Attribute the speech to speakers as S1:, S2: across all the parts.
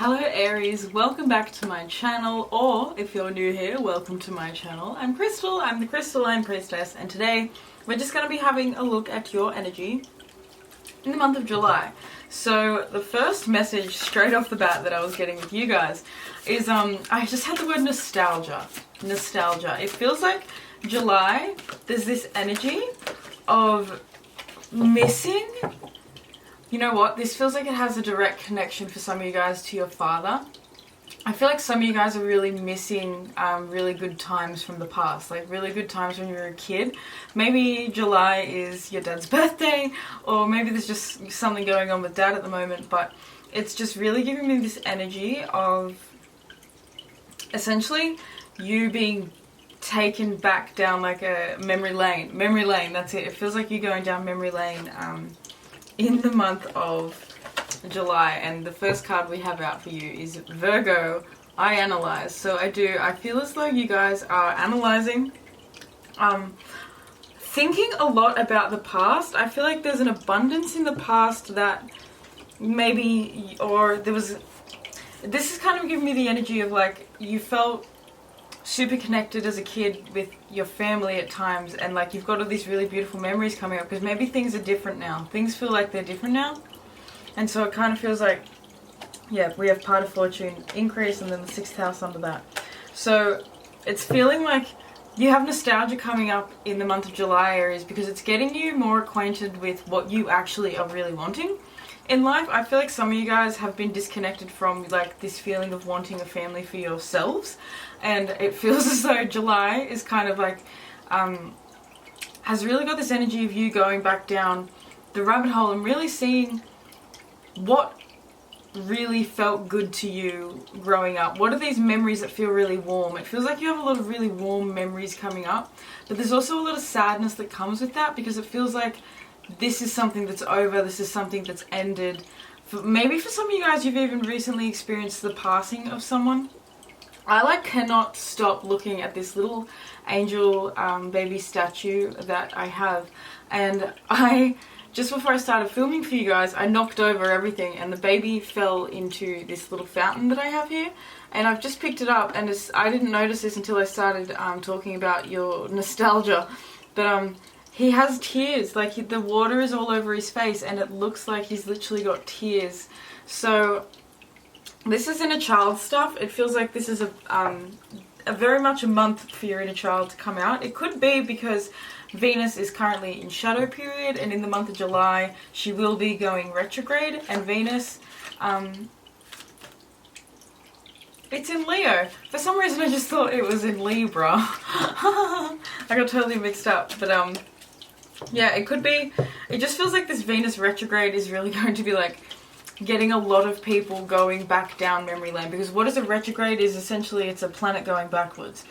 S1: Hello Aries, welcome back to my channel, or if you're new here, welcome to my channel. I'm Crystal, I'm the Crystalline Priestess, and today we're just going to be having a look at your energy in the month of July. So the first message straight off the bat that I was getting with you guys is I just had the word nostalgia. Nostalgia. It feels like July, there's this energy of missing. You know what? This feels like it has a direct connection for some of you guys to your father. I feel like some of you guys are really missing really good times from the past, like really good times when you were a kid. Maybe July is your dad's birthday, or maybe there's just something going on with dad at the moment, but it's just really giving me this energy of essentially you being taken back down like a memory lane. Memory lane, that's it. It feels like you're going down memory lane in the month of July, and the first card we have out for you is Virgo, I analyze. So I feel as though you guys are analyzing, thinking a lot about the past. I feel like there's an abundance in the past that maybe, or there was, this is kind of giving me the energy of like you felt super connected as a kid with your family at times, and like you've got all these really beautiful memories coming up because maybe things are different now. Things feel like they're different now, and so it kind of feels like, yeah, we have part of fortune increase and then the 6th house under that. So it's feeling like you have nostalgia coming up in the month of July, Aries, because it's getting you more acquainted with what you actually are really wanting in life. I feel like some of you guys have been disconnected from like this feeling of wanting a family for yourselves, and it feels as though July is kind of like has really got this energy of you going back down the rabbit hole and really seeing what really felt good to you growing up. What are these memories that feel really warm? It feels like you have a lot of really warm memories coming up, but there's also a lot of sadness that comes with that because it feels like this is something that's over, this is something that's ended. Maybe for some of you guys, you've even recently experienced the passing of someone. I like cannot stop looking at this little angel baby statue that I have, and just before I started filming for you guys, I knocked over everything and the baby fell into this little fountain that I have here, and I've just picked it up, and I didn't notice this until I started talking about your nostalgia, but he has tears, like the water is all over his face and it looks like he's literally got tears. So this is inner child stuff. It feels like this is a very much a month for your inner child to come out. It could be because Venus is currently in shadow period, and in the month of July she will be going retrograde, and Venus it's in Leo. For some reason I just thought it was in Libra. I got totally mixed up, but yeah, it could be. It just feels like this Venus retrograde is really going to be like getting a lot of people going back down memory lane, because what is a retrograde is essentially it's a planet going backwards.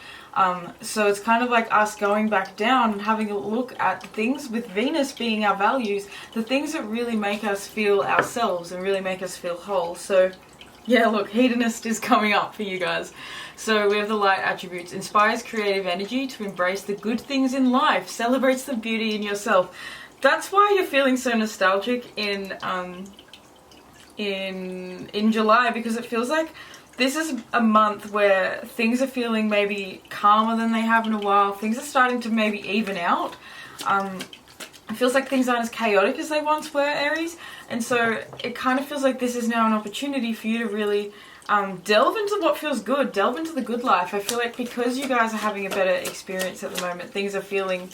S1: So it's kind of like us going back down and having a look at things with Venus being our values, the things that really make us feel ourselves and really make us feel whole. So yeah, look, hedonist is coming up for you guys. So we have the light attributes. Inspires creative energy to embrace the good things in life. Celebrates the beauty in yourself. That's why you're feeling so nostalgic in July, because it feels like this is a month where things are feeling maybe calmer than they have in a while. Things are starting to maybe even out. It feels like things aren't as chaotic as they once were, Aries, and so it kind of feels like this is now an opportunity for you to really delve into what feels good, delve into the good life. I feel like because you guys are having a better experience at the moment, things are feeling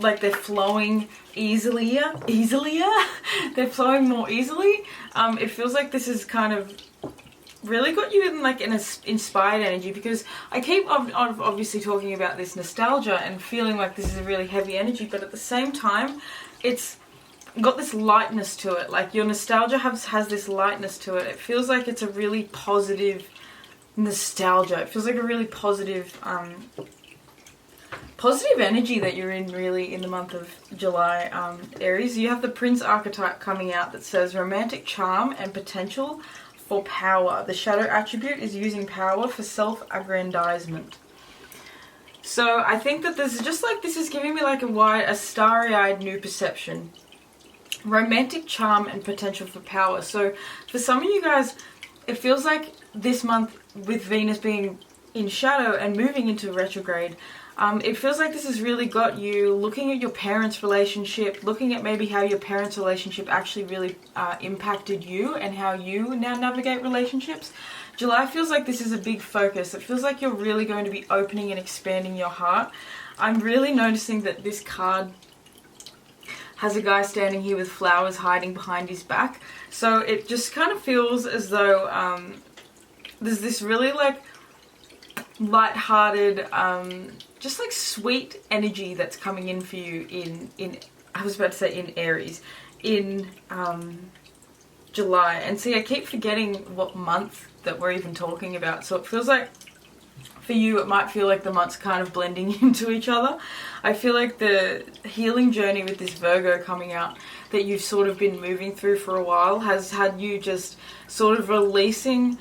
S1: like they're flowing easier. They're flowing more easily. It feels like this is kind of really got you in like an inspired energy, because I keep obviously talking about this nostalgia and feeling like this is a really heavy energy, but at the same time it's got this lightness to it. Like your nostalgia has this lightness to it. It feels like it's a really positive nostalgia. It feels like a really positive energy that you're in really in the month of July, Aries. You have the Prince archetype coming out that says romantic charm and potential for power. The shadow attribute is using power for self-aggrandizement. So I think that this is just like, this is giving me like a starry-eyed new perception. Romantic charm and potential for power. So for some of you guys, it feels like this month with Venus being in shadow and moving into retrograde, it feels like this has really got you looking at your parents' relationship, looking at maybe how your parents' relationship actually really impacted you and how you now navigate relationships. July feels like this is a big focus. It feels like you're really going to be opening and expanding your heart. I'm really noticing that this card has a guy standing here with flowers hiding behind his back. So it just kind of feels as though there's this really like light-hearted, just like sweet energy that's coming in for you in I was about to say in Aries, in July. And see, I keep forgetting what month that we're even talking about. So it feels like for you, it might feel like the months kind of blending into each other. I feel like the healing journey with this Virgo coming out that you've sort of been moving through for a while has had you just sort of releasing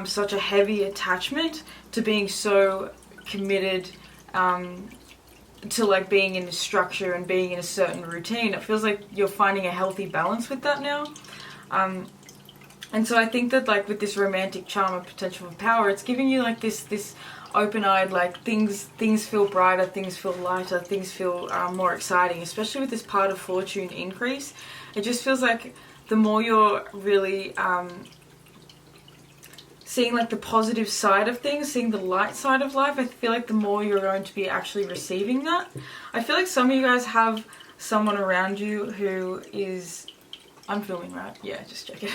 S1: such a heavy attachment to being so committed to like being in a structure and being in a certain routine. It feels like you're finding a healthy balance with that now. And so I think that like with this romantic charm and potential for power, it's giving you like this open-eyed, like things feel brighter, things feel lighter, things feel more exciting, especially with this part of fortune increase. It just feels like the more you're really seeing like the positive side of things, seeing the light side of life, I feel like the more you're going to be actually receiving that. I feel like some of you guys have someone around you who is... I'm filming, right? Yeah, just checking.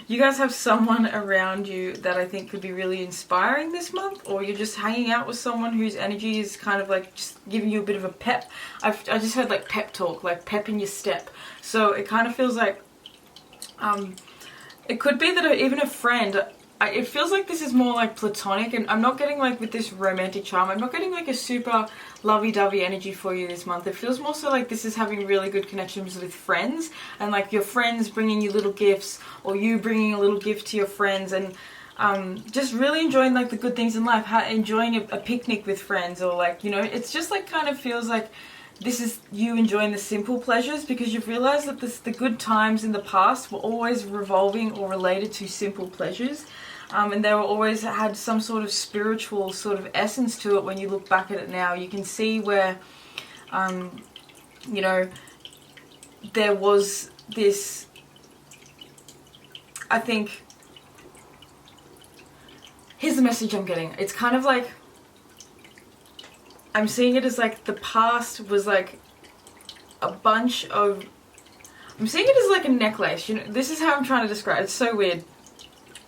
S1: You guys have someone around you that I think could be really inspiring this month, or you're just hanging out with someone whose energy is kind of like just giving you a bit of a pep. I just heard like pep talk, like pep in your step. So it kind of feels like, it could be that even a friend, it feels like this is more like platonic, and I'm not getting like with this romantic charm, I'm not getting like a super lovey-dovey energy for you this month. It feels more so like this is having really good connections with friends, and like your friends bringing you little gifts, or you bringing a little gift to your friends, and just really enjoying like the good things in life, enjoying a picnic with friends, or like, you know, it's just like kind of feels like this is you enjoying the simple pleasures, because you've realized that the good times in the past were always revolving or related to simple pleasures. And they were always had some sort of spiritual sort of essence to it. When you look back at it now, you can see where, you know, there was this, I think, here's the message I'm getting. It's kind of like, I'm seeing it as like the past was like a bunch of, I'm seeing it as like a necklace. You know, this is how I'm trying to describe it. It's so weird.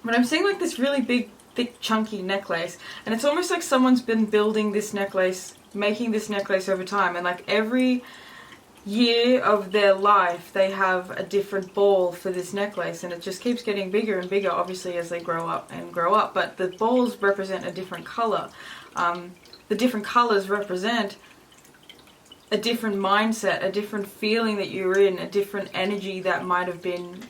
S1: But I'm seeing like this really big, thick, chunky necklace, and it's almost like someone's been building this necklace, making this necklace over time, and like every year of their life they have a different ball for this necklace, and it just keeps getting bigger and bigger, obviously, as they grow up and grow up, but the balls represent a different color. The different colors represent a different mindset, a different feeling that you're in, a different energy that might have been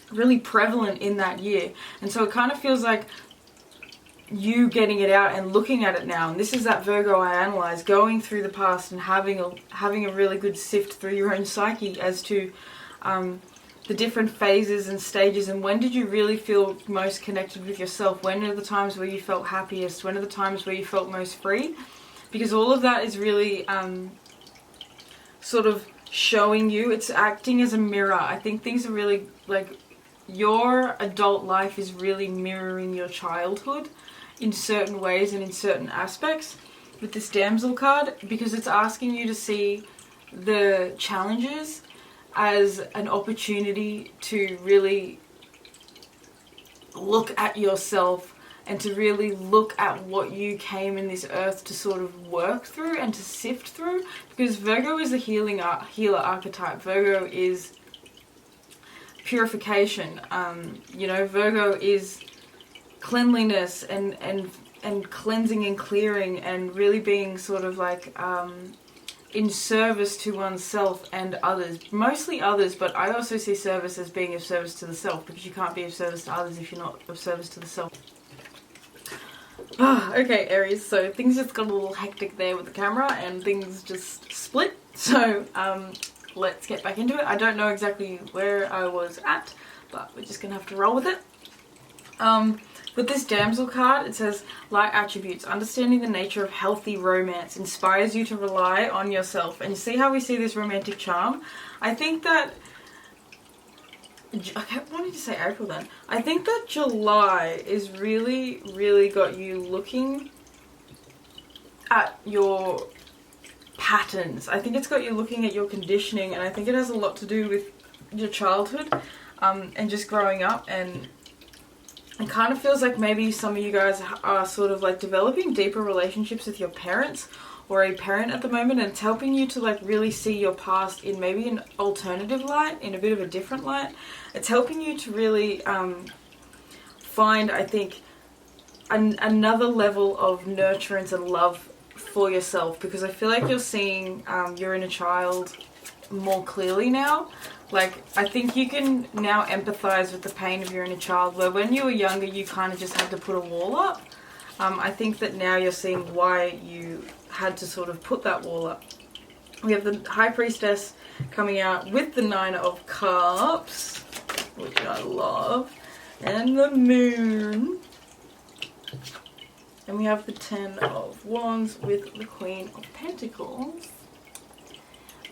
S1: really prevalent in that year. And so it kind of feels like you getting it out and looking at it now, and this is that Virgo I analyze, going through the past and having a really good sift through your own psyche as to the different phases and stages, and when did you really feel most connected with yourself, when are the times where you felt happiest, when are the times where you felt most free, because all of that is really sort of showing you, it's acting as a mirror. I think things are really like, your adult life is really mirroring your childhood in certain ways and in certain aspects with this damsel card, because it's asking you to see the challenges as an opportunity to really look at yourself and to really look at what you came in this earth to sort of work through and to sift through, because Virgo is a healer archetype. Virgo is purification. You know, Virgo is cleanliness and cleansing and clearing, and really being sort of like in service to oneself and others, mostly others, but I also see service as being of service to the self, because you can't be of service to others if you're not of service to the self. Okay, Aries, so things just got a little hectic there with the camera and things just split, so let's get back into it. I don't know exactly where I was at but we're just gonna have to roll with it. With this damsel card, it says light attributes. Understanding the nature of healthy romance inspires you to rely on yourself. And you see how we see this romantic charm? I think that, I kept wanting to say April then. I think that July is really, really got you looking at your patterns. I think it's got you looking at your conditioning, and I think it has a lot to do with your childhood and just growing up. And it kind of feels like maybe some of you guys are sort of like developing deeper relationships with your parents or a parent at the moment, and it's helping you to like really see your past in maybe an alternative light, in a bit of a different light. It's helping you to really find, I think, another level of nurturance and love for yourself, because I feel like you're seeing your inner child more clearly now. Like, I think you can now empathize with the pain of your inner child, where when you were younger you kind of just had to put a wall up. I think that now you're seeing why you had to sort of put that wall up. We have the High Priestess coming out with the Nine of Cups, which I love, and the Moon. And we have the Ten of Wands with the Queen of Pentacles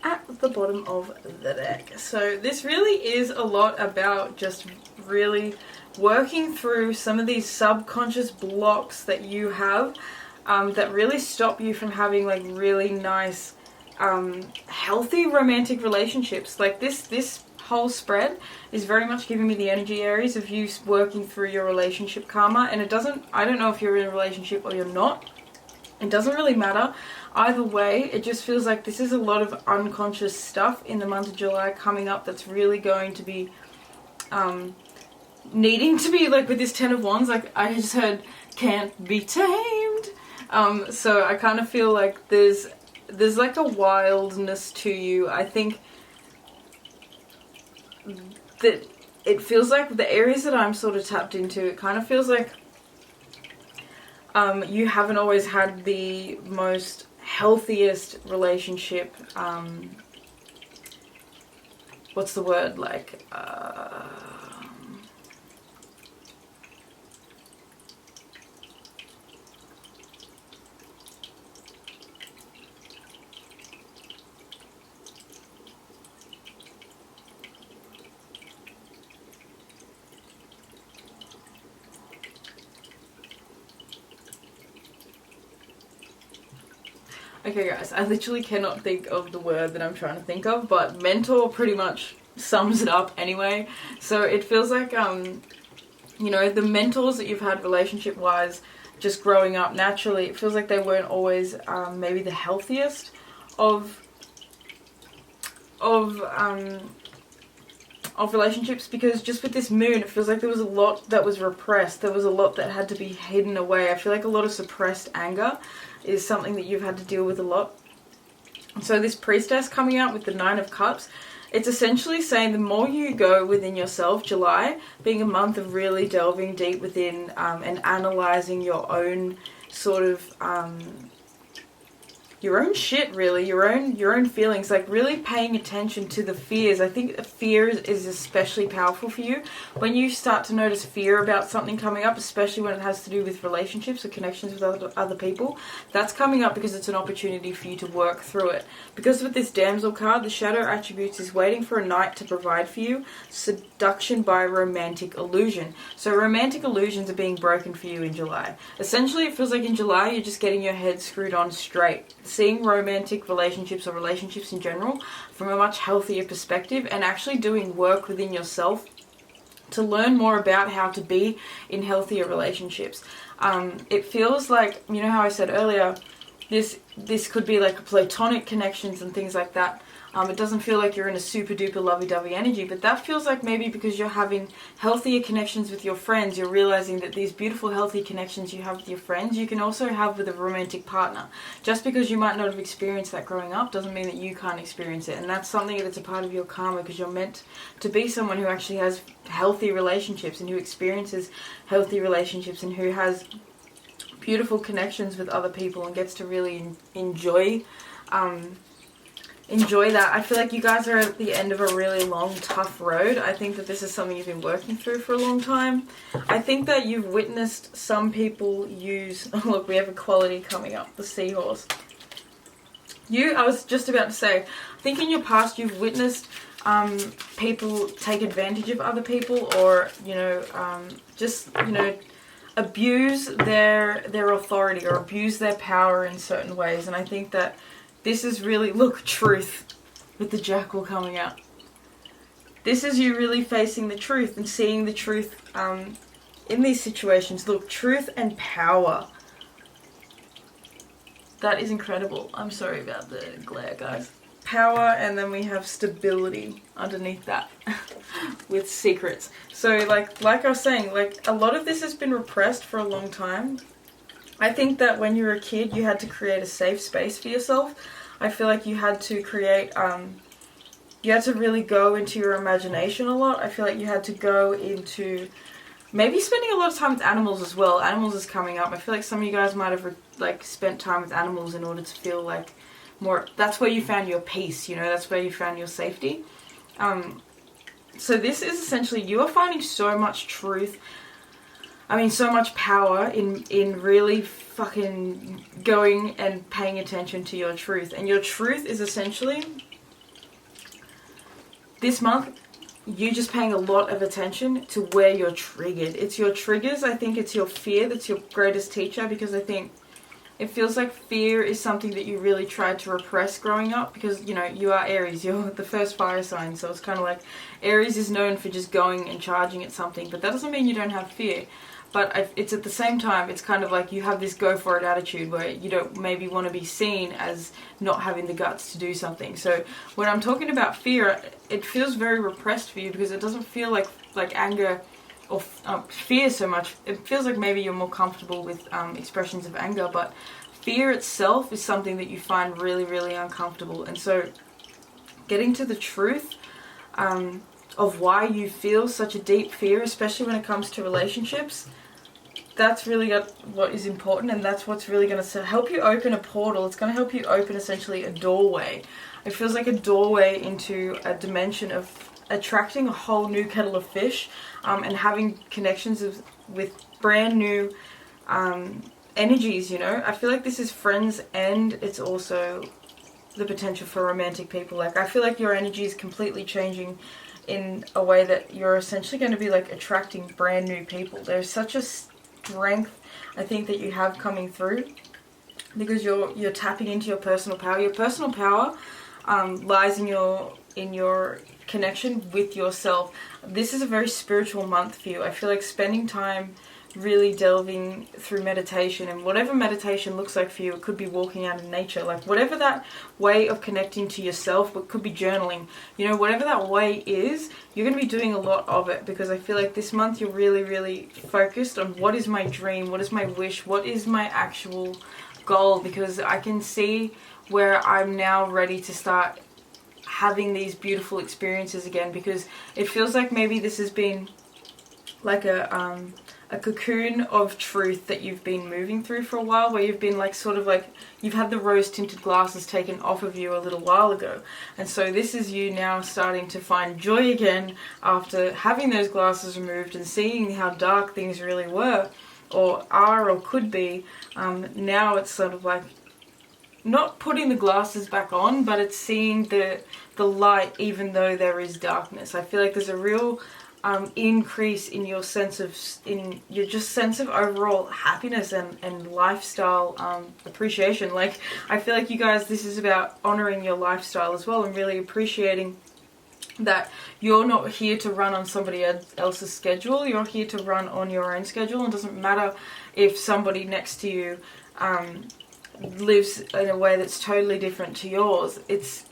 S1: at the bottom of the deck. So this really is a lot about just really working through some of these subconscious blocks that you have that really stop you from having like really nice healthy romantic relationships. Like this whole spread is very much giving me the energy, Aries, of you working through your relationship karma. And it doesn't, I don't know if you're in a relationship or you're not, it doesn't really matter. Either way, it just feels like this is a lot of unconscious stuff in the month of July coming up that's really going to be needing to be, like with this Ten of Wands, like I just heard can't be tamed. So I kind of feel like there's like a wildness to you. I think that it feels like the areas that I'm sort of tapped into, it kind of feels like you haven't always had the most healthiest relationship. What's the word? Like, okay guys, I literally cannot think of the word that I'm trying to think of, but mentor pretty much sums it up anyway. So it feels like, you know, the mentors that you've had relationship wise, just growing up naturally, it feels like they weren't always maybe the healthiest of relationships, because just with this Moon, it feels like there was a lot that was repressed. There was a lot that had to be hidden away. I feel like a lot of suppressed anger is something that you've had to deal with a lot. So this Priestess coming out with the Nine of Cups, it's essentially saying the more you go within yourself, July being a month of really delving deep within and analysing your own sort of your own shit, really, your own feelings, like really paying attention to the fears. I think fear is especially powerful for you. When you start to notice fear about something coming up, especially when it has to do with relationships or connections with other people, that's coming up because it's an opportunity for you to work through it. Because with this Damsel card, the shadow attributes is waiting for a knight to provide for you, seduction by romantic illusion. So romantic illusions are being broken for you in July. Essentially, it feels like in July you're just getting your head screwed on straight, seeing romantic relationships or relationships in general from a much healthier perspective, and actually doing work within yourself to learn more about how to be in healthier relationships. It feels like, you know how I said earlier, this could be like platonic connections and things like that. It doesn't feel like you're in a super duper lovey-dovey energy, but that feels like maybe because you're having healthier connections with your friends, you're realizing that these beautiful healthy connections you have with your friends, you can also have with a romantic partner. Just because you might not have experienced that growing up doesn't mean that you can't experience it. And that's something that's a part of your karma, because you're meant to be someone who actually has healthy relationships and who experiences healthy relationships and who has beautiful connections with other people and gets to really enjoy enjoy that. I feel like you guys are at the end of a really long, tough road. I think that this is something you've been working through for a long time. I think that you've witnessed some people use... Oh, look, we have equality coming up. The seahorse. I was just about to say, I think in your past you've witnessed people take advantage of other people, or, you know, just, you know, abuse their authority or abuse their power in certain ways. And I think that this is really, look, truth with the jackal coming out. This is you really facing the truth and seeing the truth in these situations. Look, truth and power. That is incredible. I'm sorry about the glare, guys. Power, and then we have stability underneath that with secrets. So like I was saying, like a lot of this has been repressed for a long time. I think that when you were a kid, you had to create a safe space for yourself. I feel like you had to create, you had to really go into your imagination a lot. I feel like you had to go into maybe spending a lot of time with animals as well. Animals is coming up. I feel like some of you guys might have like spent time with animals in order to feel like more, that's where you found your peace, you know, that's where you found your safety. So this is essentially, you are finding so much truth, I mean so much power in really fucking going and paying attention to your truth. And your truth is essentially, this month, you just paying a lot of attention to where you're triggered. It's your triggers. I think it's your fear that's your greatest teacher, because I think it feels like fear is something that you really tried to repress growing up, because, you know, you are Aries, you're the first fire sign, so it's kind of like Aries is known for just going and charging at something, but that doesn't mean you don't have fear. But it's at the same time, it's kind of like you have this go for it attitude where you don't maybe want to be seen as not having the guts to do something. So when I'm talking about fear, it feels very repressed for you, because it doesn't feel like anger or fear so much. It feels like maybe you're more comfortable with expressions of anger, but fear itself is something that you find really, really uncomfortable. And so getting to the truth of why you feel such a deep fear, especially when it comes to relationships, that's really what is important, and that's what's really going to help you open a portal. It's going to help you open essentially a doorway. It feels like a doorway into a dimension of attracting a whole new kettle of fish, and having connections with brand new energies, you know. I feel like this is friends, and it's also the potential for romantic people. Like, I feel like your energy is completely changing in a way that you're essentially going to be like attracting brand new people. There's such a strength, I think, that you have coming through, because you're tapping into your personal power. Your personal power lies in your connection with yourself. This is a very spiritual month for you. I feel like spending time really delving through meditation, and whatever meditation looks like for you, it could be walking out in nature, like whatever that way of connecting to yourself, but could be journaling, you know, whatever that way is, you're going to be doing a lot of it, because I feel like this month you're really, really focused on what is my dream, what is my wish, what is my actual goal, because I can see where I'm now ready to start having these beautiful experiences again, because it feels like maybe this has been like a cocoon of truth that you've been moving through for a while, where you've been like sort of like you've had the rose tinted glasses taken off of you a little while ago, and so this is you now starting to find joy again after having those glasses removed and seeing how dark things really were or are or could be. Now it's sort of like not putting the glasses back on, but it's seeing the light even though there is darkness. I feel like there's a real increase in your sense of overall happiness and lifestyle appreciation. Like, I feel like you guys, this is about honoring your lifestyle as well, and really appreciating that you're not here to run on somebody else's schedule. You're here to run on your own schedule. It doesn't matter if somebody next to you lives in a way that's totally different to yours. It's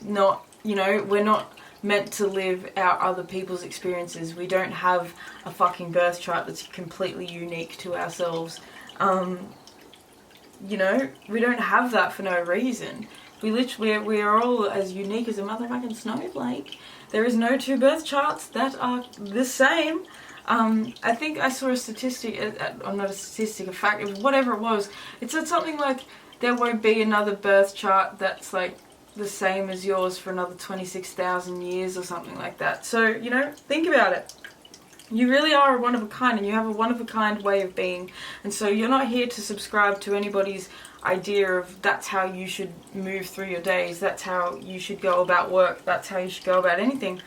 S1: not, you know, we're not meant to live out other people's experiences. We don't have a fucking birth chart that's completely unique to ourselves. You know, we don't have that for no reason. We are all as unique as a motherfucking snowflake. There is no two birth charts that are the same. I think I saw a statistic, not a statistic, a fact, whatever it was. It said something like there won't be another birth chart that's like the same as yours for another 26,000 years or something like that. So, you know, think about it. You really are a one of a kind, and you have a one of a kind way of being. And so you're not here to subscribe to anybody's idea of that's how you should move through your days, that's how you should go about work, that's how you should go about anything.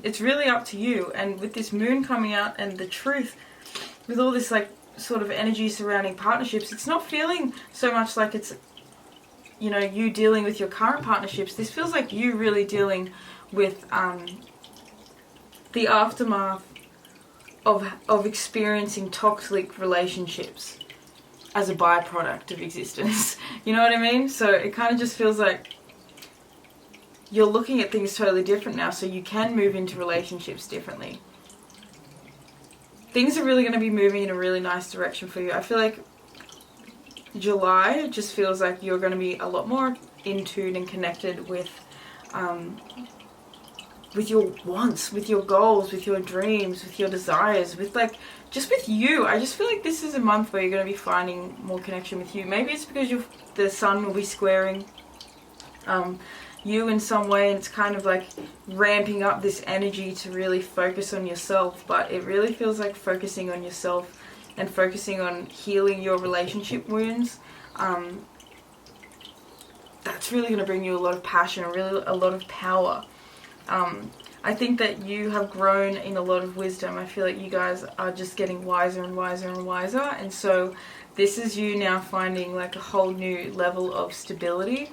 S1: It's really up to you. And with this moon coming out and the truth, with all this like sort of energy surrounding partnerships, it's not feeling so much like it's, you know, you dealing with your current partnerships. This feels like you really dealing with the aftermath of experiencing toxic relationships as a byproduct of existence. You know what I mean? So it kind of just feels like you're looking at things totally different now, so you can move into relationships differently. Things are really going to be moving in a really nice direction for you. I feel like July just feels like you're going to be a lot more in tune and connected with your wants, with your goals, with your dreams, with your desires, with like, just with you. I just feel like this is a month where you're going to be finding more connection with you. Maybe it's because the sun will be squaring you in some way, and it's kind of like ramping up this energy to really focus on yourself. But it really feels like focusing on yourself and focusing on healing your relationship wounds. That's really going to bring you a lot of passion, really a lot of power. I think that you have grown in a lot of wisdom. I feel like you guys are just getting wiser and wiser and wiser, and so this is you now finding like a whole new level of stability,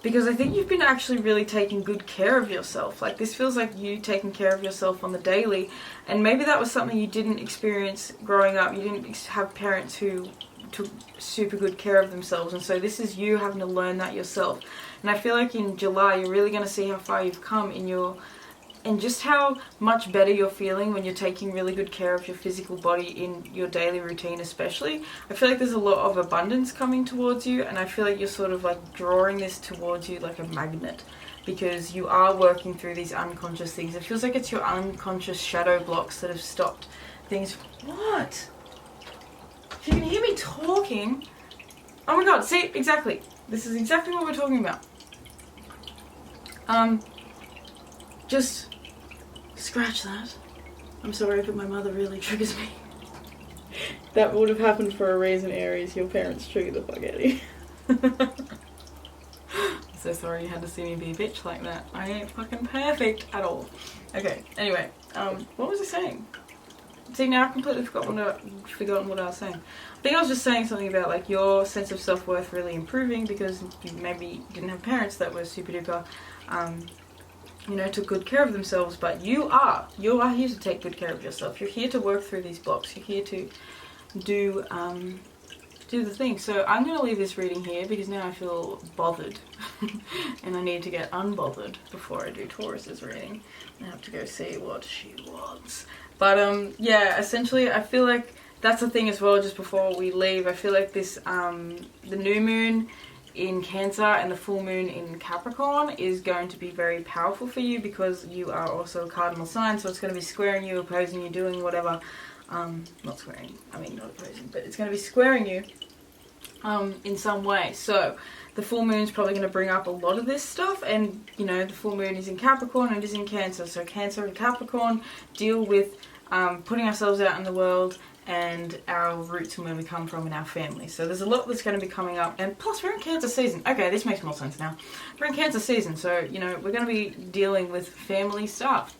S1: because I think you've been actually really taking good care of yourself. Like, this feels like you taking care of yourself on the daily, and maybe that was something you didn't experience growing up. You didn't have parents who took super good care of themselves, and so this is you having to learn that yourself. And I feel like in July you're really going to see how far you've come and just how much better you're feeling when you're taking really good care of your physical body in your daily routine especially. I feel like there's a lot of abundance coming towards you, and I feel like you're sort of like drawing this towards you like a magnet, because you are working through these unconscious things. It feels like it's your unconscious shadow blocks that have stopped things. What? If you can hear me talking, oh my god, see, exactly. This is exactly what we're talking about. Just scratch that. I'm sorry, but my mother really triggers me. That would have happened for a reason, Aries. Your parents trigger the fuck out of you. So sorry you had to see me be a bitch like that. I ain't fucking perfect at all. Okay, anyway, what was I saying? See, now I've completely forgotten what I was saying. I think I was just saying something about like your sense of self-worth really improving because you maybe didn't have parents that were super duper, you know, took good care of themselves. But you are here to take good care of yourself. You're here to work through these blocks. You're here to do the thing. So I'm going to leave this reading here because now I feel bothered and I need to get unbothered before I do Taurus's reading. I have to go see what she wants. But yeah, essentially I feel like that's the thing as well. Just before we leave, I feel like this the new moon in Cancer and the full moon in Capricorn is going to be very powerful for you because you are also a cardinal sign, so it's going to be squaring you, opposing you, doing whatever. Not squaring, I mean not opposing, but it's going to be squaring you in some way. So the full moon is probably going to bring up a lot of this stuff, and you know, the full moon is in Capricorn and it is in Cancer. So Cancer and Capricorn deal with putting ourselves out in the world and our roots and where we come from and our family. So there's a lot that's going to be coming up, and plus we're in Cancer season. Okay, this makes more sense now. We're in Cancer season, so you know, we're going to be dealing with family stuff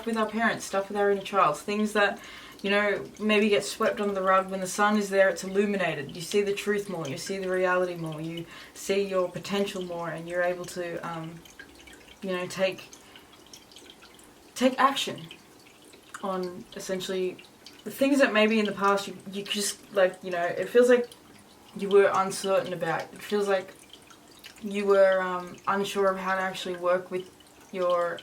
S1: with our parents, stuff with our inner child, things that, you know, maybe get swept under the rug. When the sun is there, it's illuminated. You see the truth more, you see the reality more, you see your potential more, and you're able to, you know, take action on essentially the things that maybe in the past you just, like, you know, it feels like you were uncertain about. It feels like you were unsure of how to actually work with your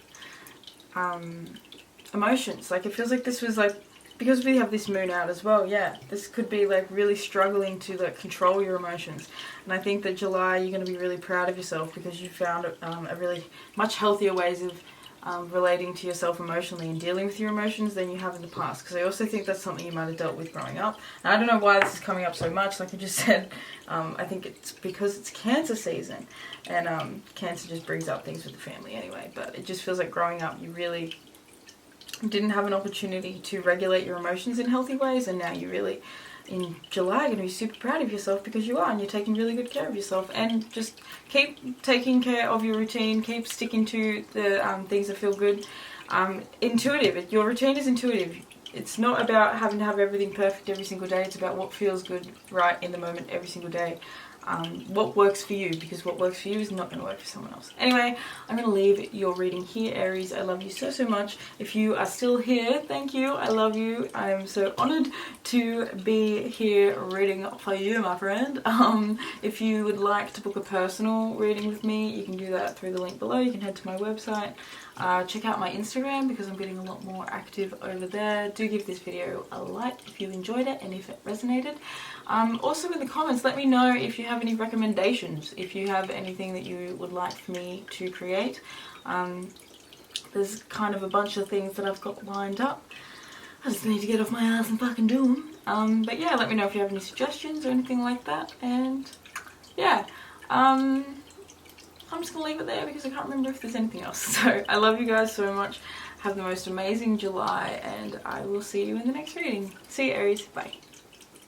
S1: emotions. Like, it feels like this was like, because we have this moon out as well, yeah, this could be like really struggling to like control your emotions. And I think that July you're going to be really proud of yourself because you found a really much healthier ways of relating to yourself emotionally and dealing with your emotions than you have in the past, because I also think that's something you might have dealt with growing up. And I don't know why this is coming up so much, like I just said. I think it's because it's Cancer season, and Cancer just brings up things with the family anyway, but it just feels like growing up you really didn't have an opportunity to regulate your emotions in healthy ways, and now you really, in July, you're going to be super proud of yourself because you are, and you're taking really good care of yourself. And just keep taking care of your routine, keep sticking to the things that feel good. Intuitive, your routine is intuitive. It's not about having to have everything perfect every single day, it's about what feels good right in the moment every single day. What works for you, because what works for you is not going to work for someone else. Anyway, I'm going to leave your reading here, Aries. I love you so, so much. If you are still here, thank you. I love you. I am so honored to be here reading for you, my friend. If you would like to book a personal reading with me, you can do that through the link below. You can head to my website. Check out my Instagram because I'm getting a lot more active over there. Do give this video a like if you enjoyed it and if it resonated. Also in the comments, let me know if you have any recommendations, if you have anything that you would like for me to create. There's kind of a bunch of things that I've got lined up. I just need to get off my ass and fucking do them. But yeah, let me know if you have any suggestions or anything like that. And yeah, I'm just gonna leave it there because I can't remember if there's anything else. So I love you guys so much. Have the most amazing July, and I will see you in the next reading. See you, Aries. Bye.